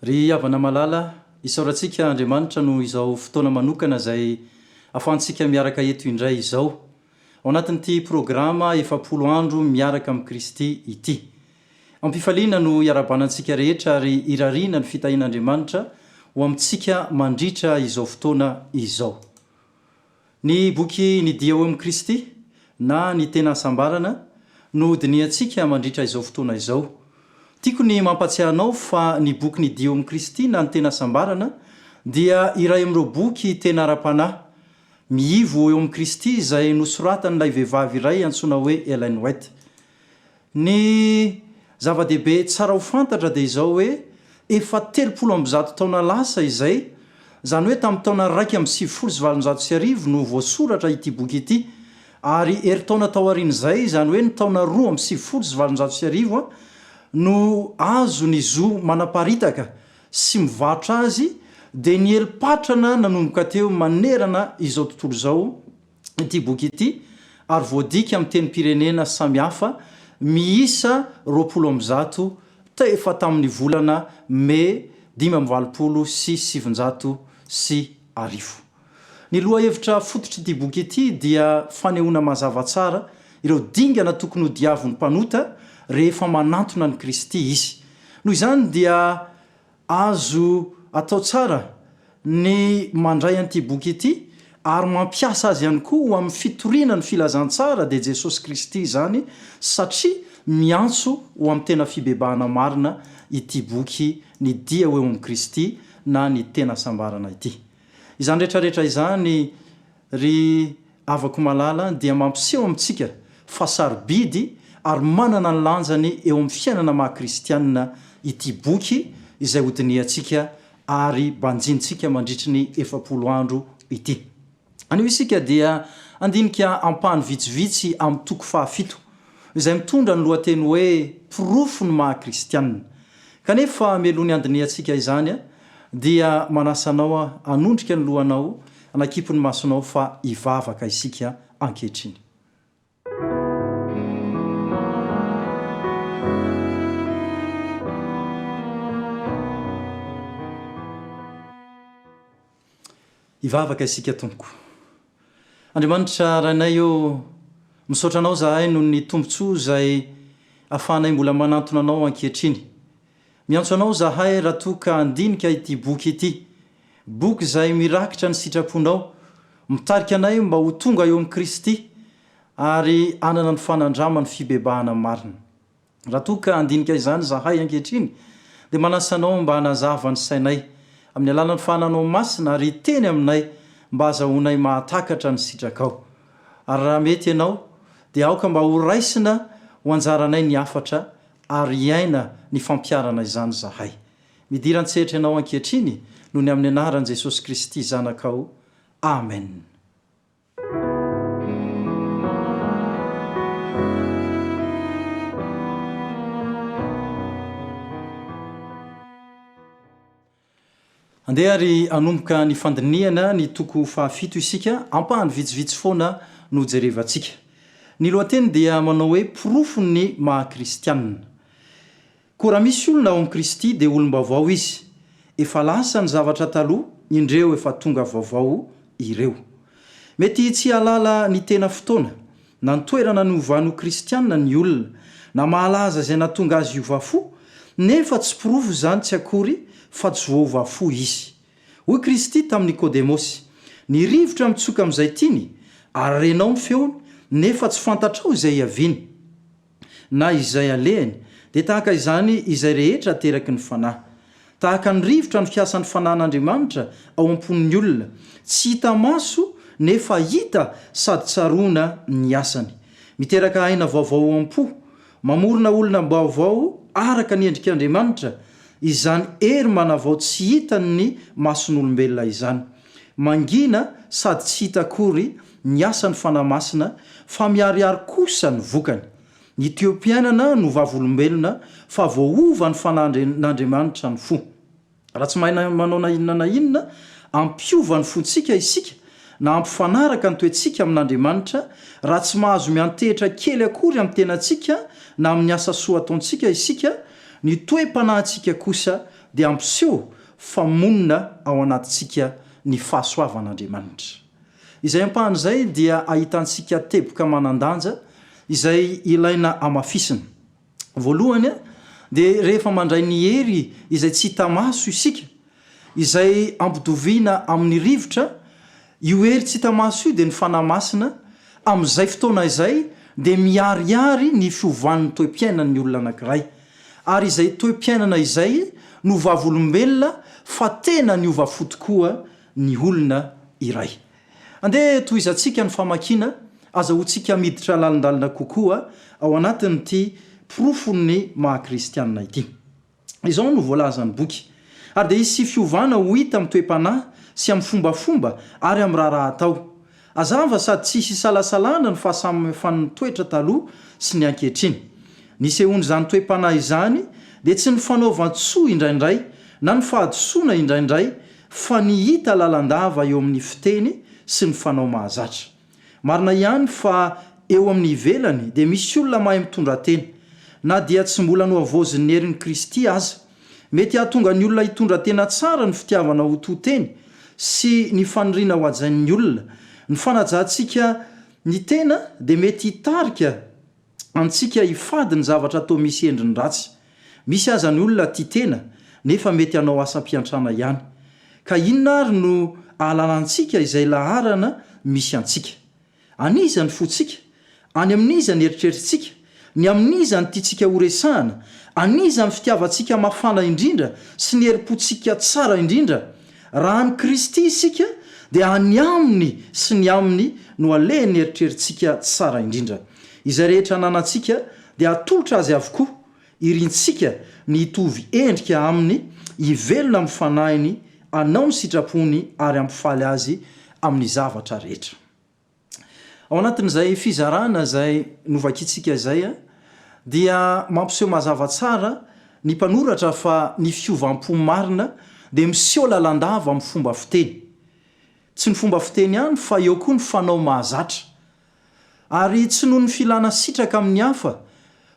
Ry avana malala isaorantsika Andriamanitra no izao fotoana manokana zay ahafahantsika miaraka eto indray izao ao anatin'ity programa efapolo andro miaraka amin'ny Kristy ity. Ampifaliana no iarabanantsika rehetra ary irariana ny fitahin'Andriamanitra ho amintsika mandritra izao fotoana izao. Ny boky ny dia ho amin'ny Kristy na ny tena sambarana no diniantsika mandritra izao fotoana izao. Tiako ny mampatsiahanao fa ny boky ny dia ho amin'ny Kristy na ny tena sambarana dia iray amin'ireo boky tena ara-panahy miivo eo amin'ny Kristy izay nosoratan'ilay vehivavy iray antsoina hoe Ellen White. Ny zava-dehibe tsara ho fantatra dia izao hoe efa 300 taona lasa izay, zany hoe tamin'ny taona 1979 no voasoratra ity boky ity, ary eritaona tao aorian'izay, zany hoe ny taona 1979 no azo ny zo manaparitaka sy mivarotra azy dia ny helipatrana nanomboka teo manerana izao tontolo izao ity boky ity, ary voadika amin'ny tenim-pirenena samihafa miisa 20 efa tamin'ny volana May 1970. Ny loha hevitra fototry ity boky ity dia fanehoana mazava tsara ireo dingana tokony ho diavin'ny mpanota rehefa manantona ny Kristy izy. Noho izany dia azo atao tsara ny mandray an'ity boky ity ary mampiasa azy ihany koa ho amin'ny fitoriana ny filazantsara dia Jesosy Kristy izany, satria miantso ho amin'ny tena fibebahana marina ity boky ny dia ho eo amin'ny Kristy na ny tena sambarana ity. Izany rehetrarehetra izany ry avako malala dia mampiseho amintsika fa sarobidy ary manana ny lanjany eo amin'ny fiainana maha-kristianina ity boky izay hodiniantsika ary banjintsika mandritry ny 7 andro ity. Anio isika dia andinika ampahany vitsivitsy amin'ny toko 7 izay mitondra ny lohateny hoe pirofo ny maha-kristianina. Kanefa mialohan'ny andiniantsika izany dia manasanao anondrika ny lohanao, anakipo ny masonao fa hivavaka isika ankehitriny. Hivavaka isika tompoko. Andriamanitra ranay eo misaotranao zahay noho ny tombontsoa izay ahafahanay mbola manantona anao ankehitriny. Miantso anao zahay raha toa ka andinika ity boky ity, boky izay mirakitra ny sitraponao, mitarika anay mba ho tonga eo amin'ny Kristy ary anana ny fanandramany fibebahana marina. Raha toa ka andinika izany zahay ankehitriny dia manasanao mba hanazava ny sainay amin'ny alalan'ny fahananao masina ary teny aminay mba azahoanay mahatakatra ny sitrakao. Ary raha mety ianao dia aoka mba ho raisina ho anjaranay ny afatra ary iaina ny fampiarana izany zahay. Midira an-tsetra ianao ankehitriny noho ny amin'ny anaran'i Jesosy Kristy zanakao. Amen. Andeha ary anomboka ny fandiniana ny toko 7 isika, ampahany vitsivitsy foana no jerevantsika. Ny lohateny dia manao hoe pirofo ny maha-kristianina. Koa raha misy olona ao amin'ny Kristy dia olom-baovao izy. Efa lasa ny zavatra taloha, indreo efa tonga vaovao ireo. Mety tsy halala ny tena fotoana na ny toerana niovan'ny kristianina ny olona na mahalaza izay nahatonga azy hiova-fo, nefa tsy pirofo izany tsy akory fa tsy voava-fo izy. Hoy Kristy tamin'ny Nikodemosy, ny rivotra mitsoka amin'izay tiny ary renao ny feony nefa tsy fantatrao izay hiaviany na izay alehany, dia tahaka izany izay rehetra teraky ny fanahy. Tahaka ny rivotra ny fiasan'ny fanahin'Andriamanitra ao am-pon'ny olona, tsy hita maso nefa hita sady tsaroana ny asany. Miteraka aina vaovao am-po, mamorona olona vaovao araka ny endrik'Andriamanitra, izany hery manavao tsy hitany ny mason'olombelona izany. Mangina sady tsy hita akory ny asan'ny fanahy masina, fa miariary kosa ny vokany. Ny teom-piainana no vavolombelona fa voaova ny fanahin'Andriamanitra ny fo. Raha tsy manao na inona na inona ampiova ny fontsika isika na ampifanaraka ny toetsika amin'Andriamanitra, raha tsy mahazo miantehitra kely akory amin'ny tenantsika na amin'ny asa soa ataontsika isika, ny toe-panahintsika kosa dia ampiseho famonina ao anatintsika ny fahasoavan'andriamanitra. Izay ampahan'izay dia ahitantsika teboka manandanja izay ilaina amafisina. Voalohany dia rehefa mandray ny hery izay tsy hita maso isika, izay ampidoviana amin'ny rivotra, io hery tsy hita maso io dia ny fanahy masina amin'izay fotoana izay dia miariary ny fiovan'ny toe-piainan'ny olona anankiray. Ary izay toe-piainana izay no vavolombelona fa tena ny ova fo tokoa ny olona iray. Andeha toizantsika ny famakiana azahoantsika miditra lalindalina kokoa ao anatin'ity porofony mahakristianina ity. Izao no voalazany boky. Ary dia isy fiovana ho hita amin'ny toe-panahy sy amin'ny fombafomba ary amin'ny raharaha atao. Azava sady tsisy salasalana ny fahasamihafany toetra taloha sy ny ankehitriny. Nisehony izany toe-panahy izany dia tsy ny fanaovan-tsoa indraindray na ny fahadisoana indraindray fa ny hita lalandava eo amin'ny fiteny sy ny fanao mahazatra. Marina ihany fa eo amin'ny ivelany dia misy olona mahay mitondra teny, na dia tsy mbola no avozin'ny herin'i Kristy aza. Mety hahatonga ny olona hitondra tena tsara ny fitiavana ho to-teny sy ny faniriana ho ajain'ny olona. Ny fanajantsika ny tena dia mety hitarika antsika hifady ny zavatra atao misy endriny ratsy. Misy aza ny olona tia tena nefa mety hanao asam-piantrana ihany. Ka inona ary no ahalanantsika izay laharana misy antsika? Aniza ny fotsika? Any amin'iza ny eritreritsika? Ny amin'iza ny tiatsika horesahana? Aniza ny fitiavantsika mafana indrindra sy ny herim-potsika tsara indrindra? Raha ny Kristy isika dia any aminy sy ny aminy no alehany eritreritsika tsara indrindra. Izay rehetra nanantsika dia atolotra azy avokoa, irintsika ny hitovy endrika aminy, hivelona amin'ny fanahiny, anao ny sitrapony ary ampifaly azy amin'ny zavatra rehetra. Ao anatin'izay fizarana izay novakitsika izay dia mampiseho mazava tsara ny mpanoratra fa ny fiovam-po marina dia miseho lalandava amin'ny fomba fiteny. Tsy ny fomba fiteny ihany fa eo koa ny fanao mahazatra. Ary tsy noho ny filana sitraka amin'ny hafa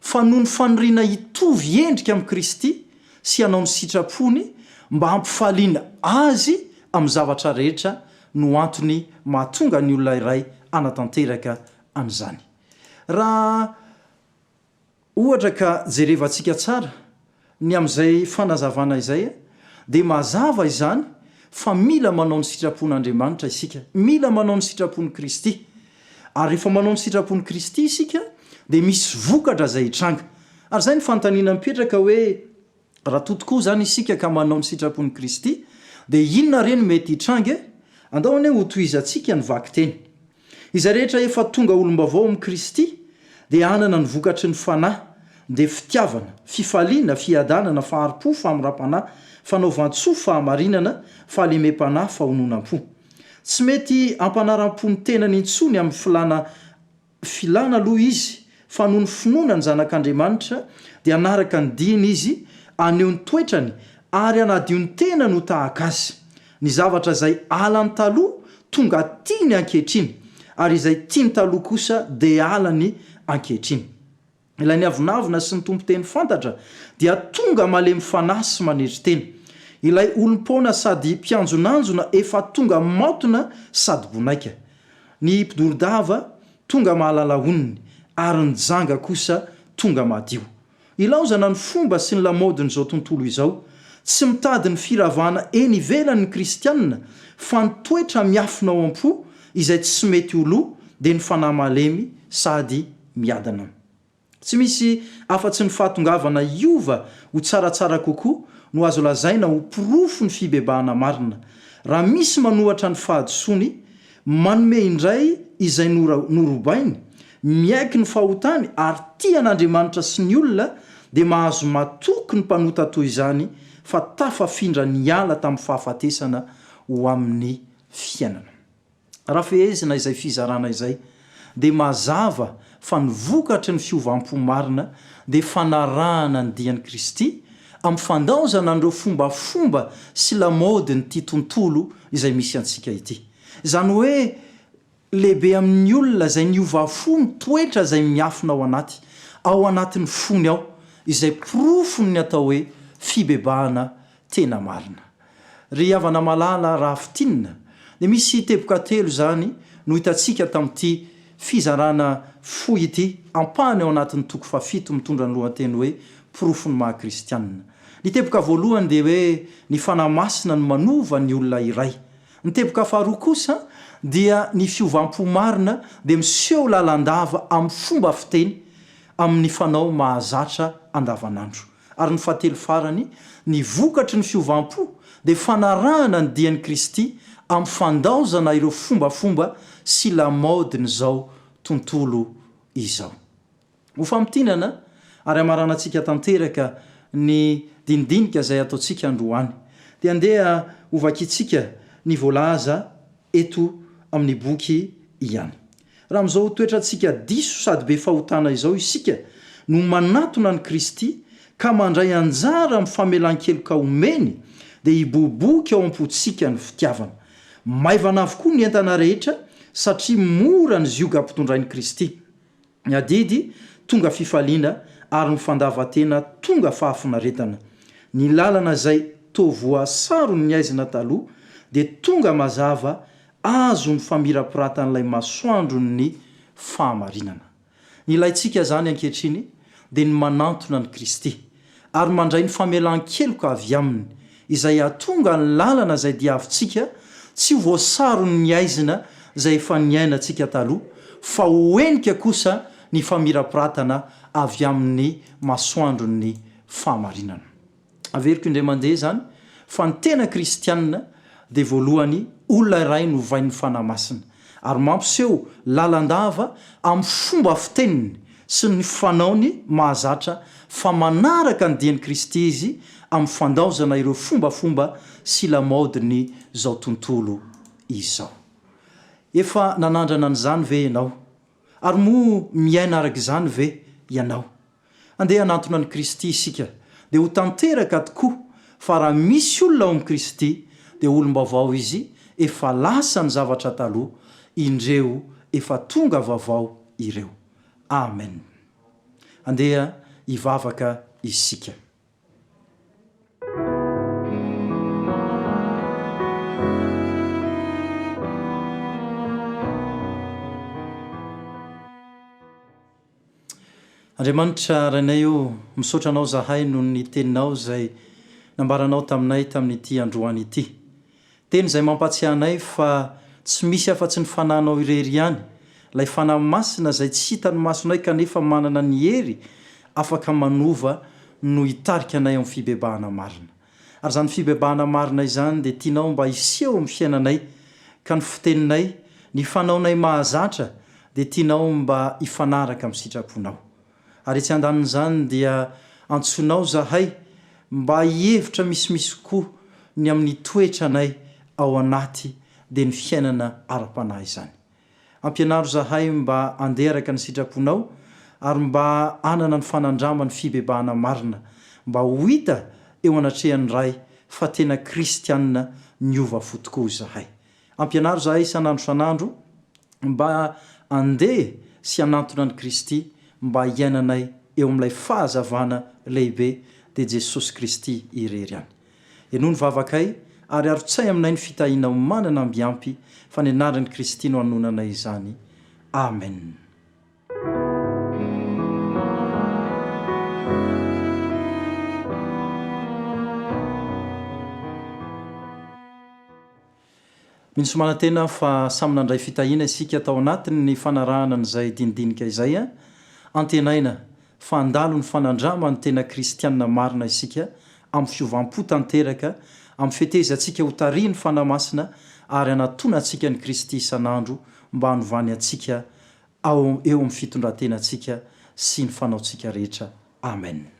fa noho ny faniriana hitovy endrika amin'ny Kristy sy hanao ny sitrapony mba hampifaliana azy amin'ny zavatra rehetra no antony mahatonga ny olona iray anatanteraka an'izany. Raha ohatra ka jerevantsika tsara ny amin'izay fanazavana izay dia mazava izany fa mila manao ny sitrapon'Andriamanitra isika, mila manao ny sitrapon'i Kristy. Ary rehefa manao ny sitrapon'i Kristy isika dia misy vokatra izay hitranga. Ary izay ny fanontaniana mipetraka hoe raha toa tokoa izany isika ka manao ny sitrapon'i Kristy dia inona reny mety hitranga? Andao anie ho tohizantsika ny vaky teny. Izay rehetra efa tonga olombavao amin'ny Kristy dia anana ny vokatry ny fanahy, dia fitiavana, fifaliana, fiadanana, faharipo, famirampanahy, fanaovan-tsoa, fahamarinana, fahalemem-panahy, fahononam-po. Tsy mety ampanaram-po ny tenany intsony amin'ny filana aloha izy, fa noho ny finoana ny zanak'Andriamanitra dia anaraka ny diny izy, aneho ny toetrany ary anadio ny tena no tahaka azy. Ny zavatra izay alany taloha tonga tiany ankehitriny, ary izay tiany taloha kosa dia alany ankehitriny. Ilay ny avinavina sy ny tompo-teny fantatra dia tonga malemy fanahy sy manetry teny. Ilay olom-paona sady mpianjonanjona efa tonga maotona sady bonaika. Ny mpidorodava tonga mahalala onony ary ny janga kosa tonga madio. Ilaozana ny fomba sy ny lamodin'izao tontolo izao, tsy mitady ny firavana eny ivelan'ny kristianina fa ny toetra miafina ao am-po izay tsy mety oloha dia ny fanahy malemy sady miadana. Tsy misy afa-tsy ny fahatongavana iova ho tsaratsara kokoa no azo lazaina ho porofo ny fibebahana marina. Raha misy manohatra ny fahadisoany, manome indray izay norobainy, miaiky ny fahotany ary tia an'Andriamanitra sy ny olona dia mahazo matoky ny mpanota toy izany fa tafafindra ny ala tamin'ny fahafatesana ho amin'ny fiainana. Raha fehezina izay fizarana izay dia mazava fa ny vokatry ny fiovam-po marina dia fanarahana ny dian'i Kristy amin'ny fandaozana an'ireo fombafomba sy lamodiny ity tontolo izay misy antsika ity. Izany hoe lehibe amin'ny olona izay niova fo ny toetra izay miafina ao anatin'ny fony ao, izay porofony ny atao hoe fibebahana tena marina. Ry havana malala raha fitinina de misy teboka telo zany no hitantsika tamin'ity fizarana foy ity ampany ao anatin'ny toko fafito mitondra ny lohateny hoe porofo ny mahakristianina. Ny teboka voalohany de hoe ny fanamasina no manova ny olona iray. Ny teboka faharoa kosa dia ny fiovam-po marina de miseho lalandava amin'ny fomba fiteny amin'ny fanao mahazatra andavanandro. Ary ny fahatelo farany ny vokatry ny fiovam-po de fanarahana ny dian'i Kristy amin'ny fandaozana ireo fombafomba sy lamaodiny zao tontolo izao. Ho fampitinana ary amaranantsika tanteraka ny dindinika izay ataontsika androany de andeha hovakitsika ny voalaza eto amin'ny boky ihany. Raha am'izao toetrantsika diso sady be fahotana izao isika no manatona ny Kristy ka mandray anjara amin'ny famelan-keloka omeny de hiboboky ao am-potsika ny fitiavana. Maivana avokoa ny entana rehetra satria mora ny zioga ampitondrain'i Kristy. Ny adidy tonga fifaliana ary ny fandavatena tonga fahafinaretana. Ny lalana izay toa voasarony ny aizina taloha de tonga mazava azo ny famirapiratana ilay masoandro ny fahamarinana. Ny ilayntsika zany ankehitriny de ny manantona ny Kristy ary mandray ny famelan-keloka avy aminy izay atonga ny lalana izay diavintsika tsy ho voasarony ny aizina izay efa niainantsika taloha fa hoenika kosa ny famirapiratana avy amin'ny masoandrony fahamarinana. Averiko indray mandeha zany fa ny tena kristianina de voalohany olona iray no vain'ny fanamasina ary mampiseho lalandava amin'ny fomba fiteniny sy ny fanaony mahazatra fa manaraka ny dian'i Kristy izy amin'ny fandaozana ireo fombafomba sy lamaodiny zao tontolo izao. Efa nanandrana an'izany ve ianao? Ary moa miaina arak'izany ve ianao? Andeha hanantona ny Kristy isika de ho tanteraka tokoa fa raha misy olona ao amin'i Kristy de olom-baovao izy efa lasa ny zavatra taloha indreo efa tonga vaovao ireo. Amen. Andeha hivavaka isika. Andriamanitra rainay io misaotra anao zahay noho ny teninao zay nambaranao taminay tamin'ity androany ity. Teny izay mampatsiahy anay fa tsy misy afa-tsy ny fananao irery ihany, lay fanahy masina izay tsy hita ny masonay kanefa manana ny hery afaka manova no hitarika anay amin'ny fibebahana marina. Ary zany fibebahana marina izany dia tianao mba hiseho amin'ny fiainanay ka ny fiteninay, ny fanaonay mahazatra dia tianao mba hifanaraka amin'ny sitraponao. Ary tsy andanin'izany dia antsonao zahay mba hihevitra misimisy koa ny amin'ny toetranay ao anaty dia ny fiainana ara-panahy izany. Ampianaro zahay mba anderaka ny sitraponao ary mba anana ny fanandramany fibebahana marina mba ho hita eo anatrehan'ny ray fa tena kristianina niova fo tokoa zahay. Ampianaro zahay isan'andro san'andro mba andeha sy anantona ny Kristy mba hiainanay eo amin'ilay fahazavana lehibe dia Jesosy Kristy irery any. Enoa ny vavakay ary arotsay aminay ny fitahiana manana ambiampy fa ny anaran'i Kristy no hanonanay izany. Amen. Minisomana tena fa samy nandray fitahiana isika tao anatiny ny fanarahana n'izay dindinika izay antenaina fa andalo ny fanandrama ny tena kristianina marina isika amin'ny fiovam-po tanteraka amin'ny fetezantsika ho tarihy ny fanamasina ary anatonantsika ny Kristy isan'andro mba hanovany antsika eo amin'ny fitondrantenantsika sy ny fanaontsika rehetra. Amen.